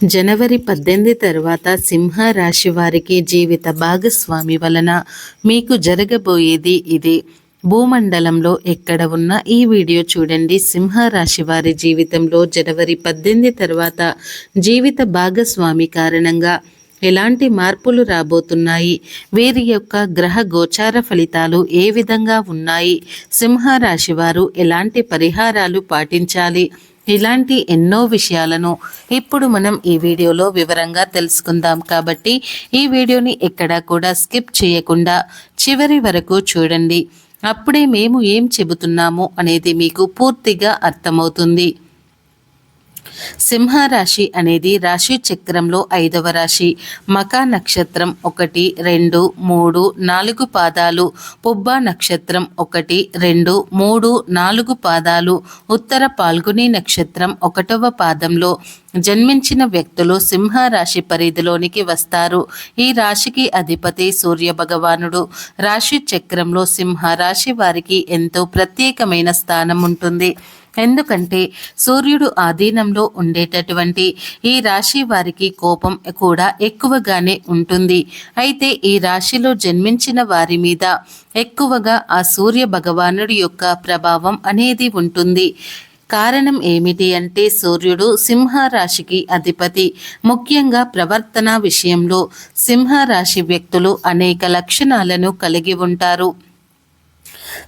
జనవరి 18 తర్వాత సింహ రాశి వారికి జీవిత భాగస్వామి వలన మీకు జరగబోయేది ఇదే. భూమండలంలో ఎక్కడ ఉన్నా ఈ వీడియో చూడండి. సింహ రాశి వారి జీవితంలో జనవరి 18 తర్వాత జీవిత భాగస్వామి కారణంగా ఎలాంటి మార్పులు రాబోతున్నాయి, వీరి యొక్క గ్రహ గోచార ఫలితాలు ఏ విధంగా ఉన్నాయి, సింహ రాశి వారు ఎలాంటి పరిహారాలు పాటించాలి, ఇలాంటి ఎన్నో విషయాలను ఇప్పుడు మనం ఈ వీడియోలో వివరంగా తెలుసుకుందాం. కాబట్టి ఈ వీడియోని ఎక్కడా కూడా స్కిప్ చేయకుండా చివరి వరకు చూడండి. అప్పుడే మేము ఏం చెబుతున్నామో అనేది మీకు పూర్తిగా అర్థమవుతుంది. సింహరాశి అనేది రాశి చక్రంలో 5వ రాశి. మకా నక్షత్రం 1, 2, 3, 4 పాదాలు, పుబ్బ నక్షత్రం 1, 2, 3, 4 పాదాలు, ఉత్తర పాల్గుని నక్షత్రం 1వ పాదంలో జన్మించిన వ్యక్తులు సింహరాశి పరిధిలోనికి వస్తారు. ఈ రాశికి అధిపతి సూర్య భగవానుడు. రాశి చక్రంలో సింహరాశి వారికి ఎంతో ప్రత్యేకమైన స్థానం ఉంటుంది. ఎందుకంటే సూర్యుడు ఆధీనంలో ఉండేటటువంటి ఈ రాశి వారికి కోపం కూడా ఎక్కువగానే ఉంటుంది. అయితే ఈ రాశిలో జన్మించిన వారి మీద ఎక్కువగా ఆ సూర్య భగవానుడి యొక్క ప్రభావం అనేది ఉంటుంది. కారణం ఏమిటి అంటే సూర్యుడు సింహరాశికి అధిపతి. ముఖ్యంగా ప్రవర్తన విషయంలో సింహరాశి వ్యక్తులు అనేక లక్షణాలను కలిగి ఉంటారు.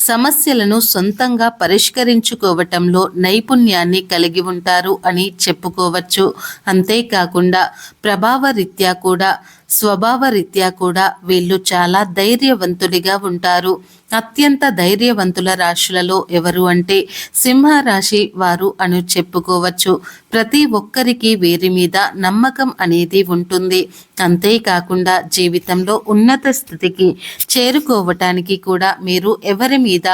సమస్యలను సొంతంగా పరిష్కరించుకోవటంలో నైపుణ్యాన్ని కలిగి ఉంటారు అని చెప్పుకోవచ్చు. అంతేకాకుండా ప్రభావరీత్యా కూడా స్వభావరీత్యా కూడా వీళ్ళు చాలా ధైర్యవంతుడిగా ఉంటారు. అత్యంత ధైర్యవంతుల రాశులలో ఎవరు అంటే సింహరాశి వారు అని చెప్పుకోవచ్చు. ప్రతి ఒక్కరికి వీరి మీద నమ్మకం అనేది ఉంటుంది. అంతేకాకుండా జీవితంలో ఉన్నత స్థితికి చేరుకోవటానికి కూడా మీరు ఎవరి మీద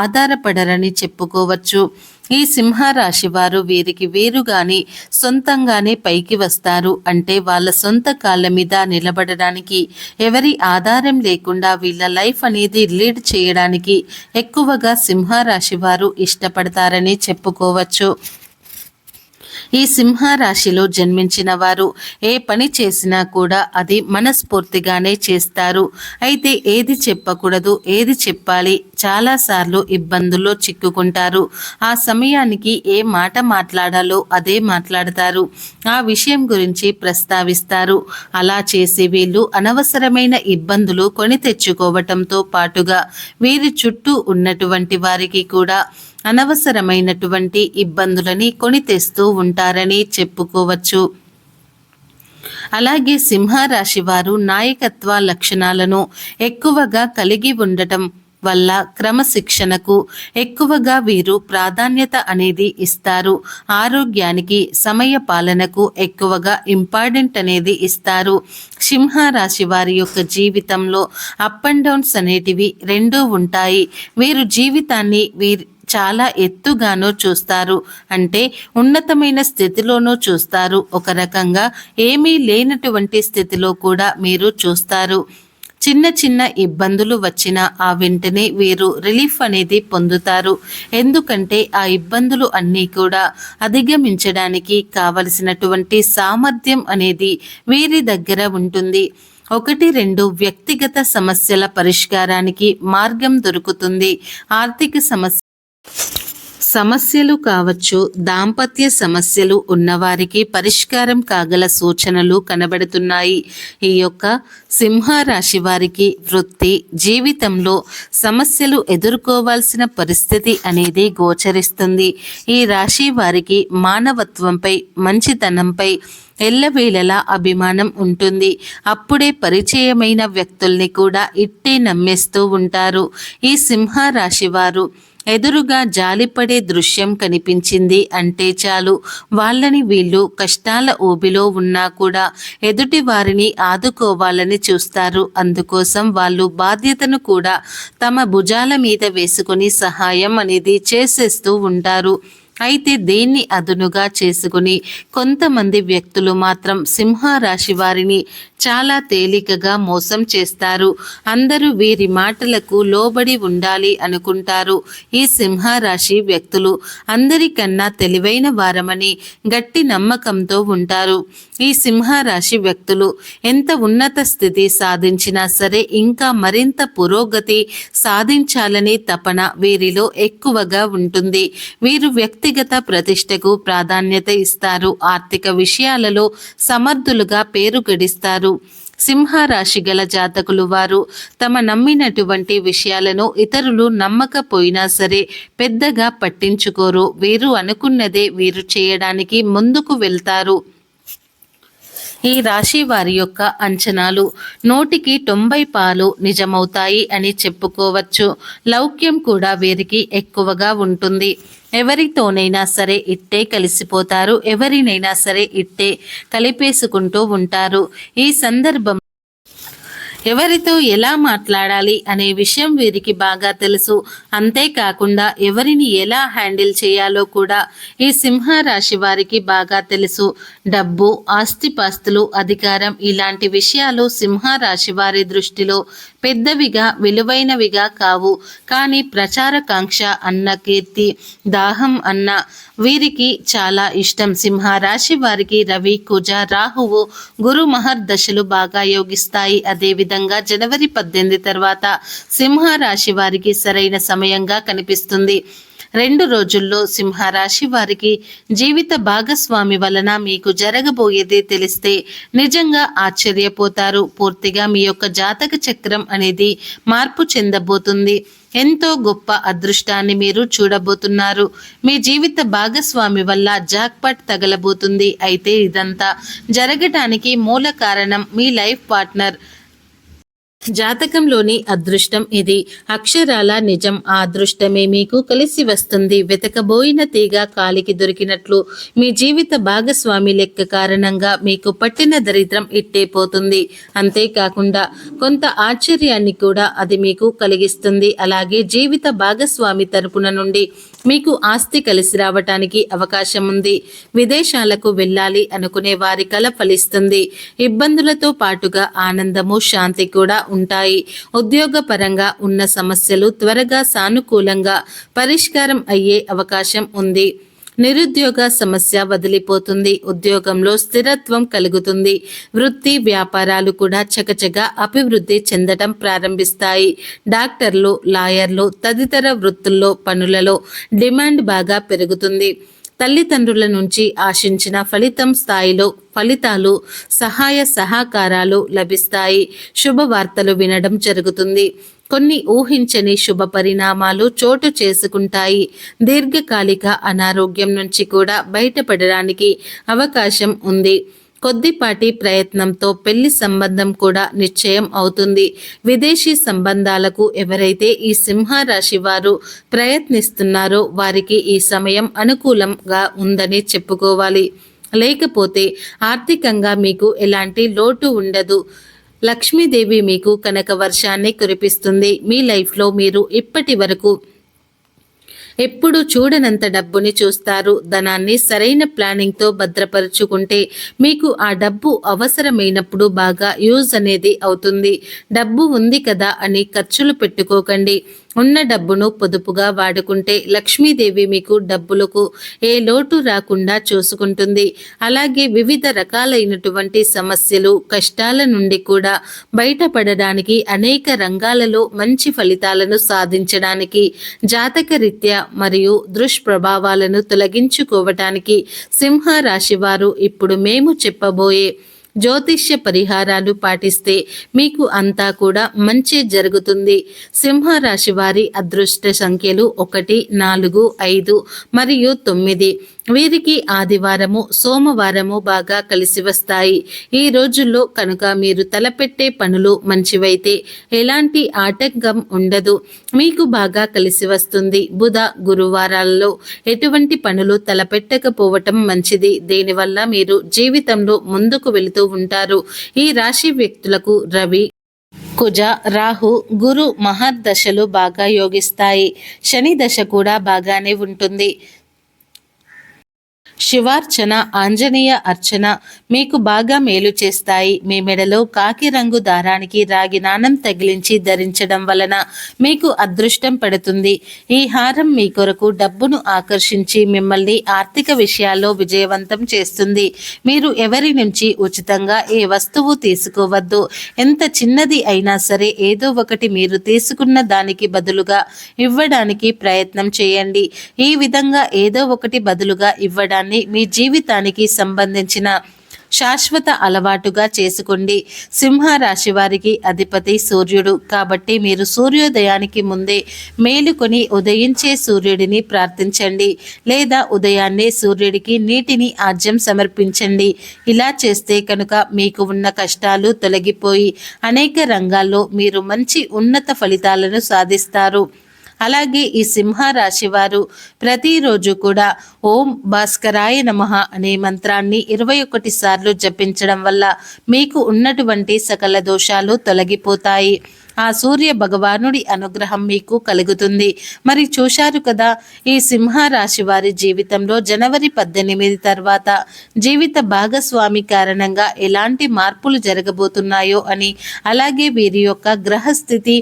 ఆధారపడరని చెప్పుకోవచ్చు. ఈ సింహరాశి వారు వీరికి వీరుగాని సొంతంగానే పైకి వస్తారు. అంటే వాళ్ళ సొంత కాళ్ళ మీద నిలబడడానికి ఎవరి ఆధారం లేకుండా వీళ్ళ లైఫ్ అనేది లీడ్ చేయడానికి ఎక్కువగా సింహరాశి వారు ఇష్టపడతారని చెప్పుకోవచ్చు. ఈ సింహరాశిలో జన్మించిన వారు ఏ పని చేసినా కూడా అది మనస్ఫూర్తిగానే చేస్తారు. అయితే ఏది చెప్పకూడదు, ఏది చెప్పాలి, చాలాసార్లు ఇబ్బందుల్లో చిక్కుకుంటారు. ఆ సమయానికి ఏ మాట మాట్లాడాలో అదే మాట్లాడతారు. ఆ విషయం గురించి ప్రస్తావిస్తారు. అలా చేసి వీళ్ళు అనవసరమైన ఇబ్బందులు కొని తెచ్చుకోవటంతో పాటుగా వీరి చుట్టూ ఉన్నటువంటి వారికి కూడా అనవసరమైనటువంటి ఇబ్బందులని కొని తెస్తూ ఉంటారని చెప్పుకోవచ్చు. అలాగే సింహరాశి వారు నాయకత్వ లక్షణాలను ఎక్కువగా కలిగి ఉండటం వల్ల క్రమశిక్షణకు ఎక్కువగా వీరు ప్రాధాన్యత అనేది ఇస్తారు. ఆరోగ్యానికి, సమయ పాలనకు ఎక్కువగా ఇంపార్టెంట్ అనేది ఇస్తారు. సింహరాశి వారి యొక్క జీవితంలో అప్ అండ్ డౌన్స్ అనేటివి రెండూ ఉంటాయి. వీరు జీవితాన్ని చాలా ఎత్తుగానో చూస్తారు. అంటే ఉన్నతమైన స్థితిలోనూ చూస్తారు. ఒక రకంగా ఏమీ లేనటువంటి స్థితిలో కూడా మీరు చూస్తారు. చిన్న చిన్న ఇబ్బందులు వచ్చినా ఆ వెంటనే వీరు రిలీఫ్ అనేది పొందుతారు. ఎందుకంటే ఆ ఇబ్బందులు అన్నీ కూడా అధిగమించడానికి కావలసినటువంటి సామర్థ్యం అనేది వీరి దగ్గర ఉంటుంది. 1, 2 వ్యక్తిగత సమస్యల పరిష్కారానికి మార్గం దొరుకుతుంది. ఆర్థిక సమస్యలు కావచ్చు, దాంపత్య సమస్యలు ఉన్నవారికి పరిష్కారం కాగల సూచనలు కనబడుతున్నాయి. ఈ యొక్క సింహరాశి వారికి వృత్తి జీవితంలో సమస్యలు ఎదుర్కోవాల్సిన పరిస్థితి అనేది గోచరిస్తుంది. ఈ రాశి వారికి మానవత్వంపై, మంచితనంపై ఎల్లవేళలా అభిమానం ఉంటుంది. అప్పుడే పరిచయమైన వ్యక్తుల్ని కూడా ఇట్టే నమ్మేస్తూ ఉంటారు. ఈ సింహరాశి వారు ఎదురుగా జాలిపడే దృశ్యం కనిపించింది అంటే చాలు, వాళ్ళని వీళ్ళు కష్టాల ఊబిలో ఉన్నా కూడా ఎదుటి వారిని ఆదుకోవాలని చూస్తారు. అందుకోసం వాళ్ళు బాధ్యతను కూడా తమ భుజాల మీద వేసుకొని సహాయం అనేది చేసేస్తూ ఉంటారు. అయితే దేన్ని అదునుగా చేసుకుని కొంతమంది వ్యక్తులు మాత్రం సింహరాశి వారిని చాలా తేలికగా మోసం చేస్తారు. అందరూ వీరి మాటలకు లోబడి ఉండాలి అనుకుంటారు. ఈ సింహరాశి వ్యక్తులు అందరికన్నా తెలివైన వారమని గట్టి నమ్మకంతో ఉంటారు. ఈ సింహరాశి వ్యక్తులు ఎంత ఉన్నత స్థితి సాధించినా సరే ఇంకా మరింత పురోగతి సాధించాలని తపన వీరిలో ఎక్కువగా ఉంటుంది. వీరు వ్యక్తిగత ప్రతిష్టకు ప్రాధాన్యత ఇస్తారు. ఆర్థిక విషయాలలో సమర్థులుగా పేరు గడిస్తారు. సింహరాశి గల జాతకులు వారు తమ నమ్మినటువంటి విషయాలను ఇతరులు నమ్మకపోయినా సరే పెద్దగా పట్టించుకోరు. వీరు అనుకున్నదే వీరు చేయడానికి ముందుకు వెళ్తారు. ఈ రాశి వారి యొక్క అంచనాలు 100కి 90 పాలు నిజమవుతాయి అని చెప్పుకోవచ్చు. లౌక్యం కూడా వీరికి ఎక్కువగా ఉంటుంది. ఎవరితోనైనా సరే ఇట్టే కలిసిపోతారు. ఎవరినైనా సరే ఇట్టే కలిపేసుకుంటూ ఉంటారు. ఈ సందర్భం ఎవరితో ఎలా మాట్లాడాలి అనే విషయం వీరికి బాగా తెలుసు. అంతేకాకుండా ఎవరిని ఎలా హ్యాండిల్ చేయాలో కూడా ఈ సింహరాశి వారికి బాగా తెలుసు. డబ్బు, ఆస్తిపాస్తులు, అధికారం ఇలాంటి విషయాలు సింహరాశి వారి దృష్టిలో పెద్దవిగా విలువైనవిగా కావు. కానీ ప్రచారకాంక్ష అన్న, కీర్తి దాహం అన్న వీరికి చాలా ఇష్టం. సింహరాశి వారికి రవి, కుజ, రాహువు, గురు మహర్దశలు బాగా యోగిస్తాయి. అదేవిధంగా జనవరి 18 తర్వాత సింహరాశి వారికి సరైన సమయంగా కనిపిస్తుంది. 2 రోజుల్లో సింహరాశి వారికి జీవిత భాగస్వామి వలన మీకు జరగబోయేది తెలిస్తే నిజంగా ఆశ్చర్యపోతారు. పూర్తిగా మీ యొక్క జాతక చక్రం అనేది మార్పు చెందబోతుంది. ఎంతో గొప్ప అదృష్టాన్ని మీరు చూడబోతున్నారు. మీ జీవిత భాగస్వామి వల్ల జాక్పాట్ తగలబోతుంది. అయితే ఇదంతా జరగటానికి మూల కారణం మీ లైఫ్ పార్ట్నర్ జాతకంలోని అదృష్టం. ఇది అక్షరాల నిజం. ఆ అదృష్టమే మీకు కలిసి వస్తుంది. వెతకబోయిన తీగ కాలికి దొరికినట్లు మీ జీవిత భాగస్వామి లెక్క కారణంగా మీకు పట్టిన దరిద్రం ఇట్టే పోతుంది. అంతేకాకుండా కొంత ఆశ్చర్యాన్ని కూడా అది మీకు కలిగిస్తుంది. అలాగే జీవిత భాగస్వామి తరపున నుండి మీకు ఆస్తి కలిసి రావటానికి అవకాశం ఉంది. విదేశాలకు వెళ్ళాలి అనుకునే వారి కల ఫలిస్తుంది. ఇబ్బందులతో పాటుగా ఆనందము, శాంతి కూడా ఉంటాయి. ఉద్యోగపరంగా ఉన్న సమస్యలు త్వరగా సానుకూలంగా పరిష్కారం అయ్యే అవకాశం ఉంది. నిరుద్యోగ సమస్య వదిలిపోతుంది. ఉద్యోగంలో స్థిరత్వం కలుగుతుంది. వృత్తి వ్యాపారాలు కూడా చకచగా అభివృద్ధి చెందడం ప్రారంభిస్తాయి. డాక్టర్లు, లాయర్లు తదితర వృత్తుల్లో పనులలో డిమాండ్ బాగా పెరుగుతుంది. తల్లిదండ్రుల నుంచి ఆశించిన ఫలితాలు సహాయ సహకారాలు లభిస్తాయి. శుభవార్తలు వినడం జరుగుతుంది. కొన్ని ఊహించని శుభ పరిణామాలు చోటు చేసుకుంటాయి. దీర్ఘకాలిక అనారోగ్యం నుంచి కూడా బయటపడడానికి అవకాశం ఉంది. కొద్దిపాటి ప్రయత్నంతో పెళ్లి సంబంధం కూడా నిశ్చయం అవుతుంది. విదేశీ సంబంధాలకు ఎవరైతే ఈ సింహరాశి వారు ప్రయత్నిస్తున్నారో వారికి ఈ సమయం అనుకూలంగా ఉందని చెప్పుకోవాలి. లేకపోతే ఆర్థికంగా మీకు ఎలాంటి లోటు ఉండదు. లక్ష్మీదేవి మీకు కనక వర్షాన్ని కురిపిస్తుంది. మీ లైఫ్లో మీరు ఇప్పటి వరకు ఎప్పుడు చూడనంత డబ్బుని చూస్తారు. ధనాన్ని సరైన ప్లానింగ్తో భద్రపరుచుకుంటే మీకు ఆ డబ్బు అవసరమైనప్పుడు బాగా యూజ్ అనేది అవుతుంది. డబ్బు ఉంది కదా అని ఖర్చులు పెట్టుకోకండి. ఉన్న డబ్బును పొదుపుగా వాడుకుంటే లక్ష్మీదేవి మీకు డబ్బులకు ఏ లోటు రాకుండా చూసుకుంటుంది. అలాగే వివిధ రకాలైనటువంటి సమస్యలు, కష్టాల నుండి కూడా బయటపడడానికి, అనేక రంగాలలో మంచి ఫలితాలను సాధించడానికి, జాతకరీత్యా మరియు దుష్ప్రభావాలను తొలగించుకోవటానికి సింహరాశి వారు ఇప్పుడు మేము చెప్పబోయే జ్యోతిష్య పరిహారాలు పాటిస్తే మీకు అంతా కూడా మంచి జరుగుతుంది. సింహరాశి వారి అదృష్ట సంఖ్యలు 1, 4, 5 మరియు 9. వీరికి ఆదివారము, సోమవారము బాగా కలిసి వస్తాయి. ఈ రోజుల్లో కనుక మీరు తలపెట్టే పనులు మంచివైతే ఎలాంటి ఆటంకం ఉండదు. మీకు బాగా కలిసి వస్తుంది. బుధ, గురువారాల్లో ఎటువంటి పనులు తలపెట్టకపోవటం మంచిది. దీనివల్ల మీరు జీవితంలో ముందుకు వెళుతూ ఉంటారు. ఈ రాశి వ్యక్తులకు రవి, కుజ, రాహు, గురు మహర్దశలు బాగా యోగిస్తాయి. శని దశ కూడా బాగానే ఉంటుంది. శివార్చన, ఆంజనేయ అర్చన మీకు బాగా మేలు చేస్తాయి. మీ మెడలో కాకి రంగు దారానికి రాగి నాణం తగిలించి ధరించడం వలన మీకు అదృష్టం పడుతుంది. ఈ హారం మీ కొరకు డబ్బును ఆకర్షించి మిమ్మల్ని ఆర్థిక విషయాల్లో విజయవంతం చేస్తుంది. మీరు ఎవరి నుంచి ఉచితంగా ఏ వస్తువు తీసుకోవద్దు. ఎంత చిన్నది అయినా సరే ఏదో ఒకటి మీరు తీసుకున్న దానికి బదులుగా ఇవ్వడానికి ప్రయత్నం చేయండి. ఈ విధంగా ఏదో ఒకటి బదులుగా ఇవ్వడాన్ని మీ జీవితానికి సంబంధించిన శాశ్వత అలవాటుగా చేసుకోండి. సింహరాశి వారికి అధిపతి సూర్యుడు కాబట్టి మీరు సూర్యోదయానికి ముందే మేలుకొని ఉదయించే సూర్యుడిని ప్రార్థించండి లేదా ఉదయాన్నే సూర్యుడికి నీటిని ఆజ్యం సమర్పించండి. ఇలా చేస్తే కనుక మీకు ఉన్న కష్టాలు తొలగిపోయి అనేక రంగాల్లో మీరు మంచి ఉన్నత ఫలితాలను సాధిస్తారు. అలాగే ఈ సింహరాశి వారు ప్రతిరోజు కూడా ఓం భాస్కరాయ నమః అనే మంత్రాన్ని 21 సార్లు జపించడం వల్ల మీకు ఉన్నటువంటి సకల దోషాలు తొలగిపోతాయి. ఆ సూర్య భగవానుడి అనుగ్రహం మీకు కలుగుతుంది. మరి చూశారు కదా, ఈ సింహరాశి వారి జీవితంలో జనవరి 18 తర్వాత జీవిత భాగస్వామి కారణంగా ఎలాంటి మార్పులు జరగబోతున్నాయో అని, అలాగే వీరి యొక్క గ్రహస్థితి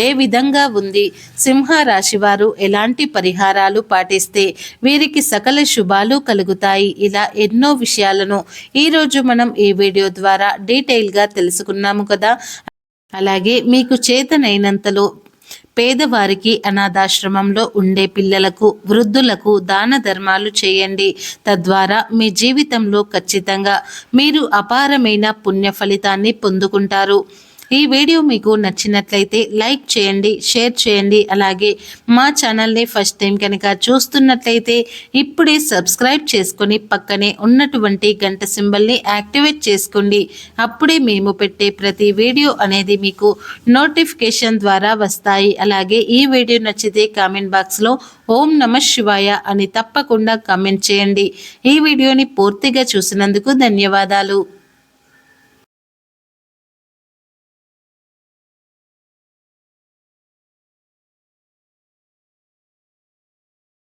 ఏ విధంగా ఉంది, సింహరాశి వారు ఎలాంటి పరిహారాలు పాటిస్తే వీరికి సకల శుభాలు కలుగుతాయి, ఇలా ఎన్నో విషయాలను ఈరోజు మనం ఈ వీడియో ద్వారా డీటెయిల్గా తెలుసుకున్నాము కదా. అలాగే మీకు చేతనైనంతలో పేదవారికి, అనాథాశ్రమంలో ఉండే పిల్లలకు, వృద్ధులకు దాన ధర్మాలు చేయండి. తద్వారా మీ జీవితంలో ఖచ్చితంగా మీరు అపారమైన పుణ్య ఫలితాన్ని పొందుకుంటారు. ఈ వీడియో మీకు నచ్చినట్లయితే లైక్ చేయండి, షేర్ చేయండి. అలాగే మా ఛానల్ని ఫస్ట్ టైం కనుక చూస్తున్నట్లయితే ఇప్పుడే సబ్స్క్రైబ్ చేసుకొని పక్కనే ఉన్నటువంటి గంట సింబల్ని యాక్టివేట్ చేసుకోండి. అప్పుడే మేము పెట్టే ప్రతి వీడియో అనేది మీకు నోటిఫికేషన్ ద్వారా వస్తాయి. అలాగే ఈ వీడియో నచ్చితే కామెంట్ బాక్స్లో ఓం నమః శివాయ అని తప్పకుండా కామెంట్ చేయండి. ఈ వీడియోని పూర్తిగా చూసినందుకు ధన్యవాదాలు.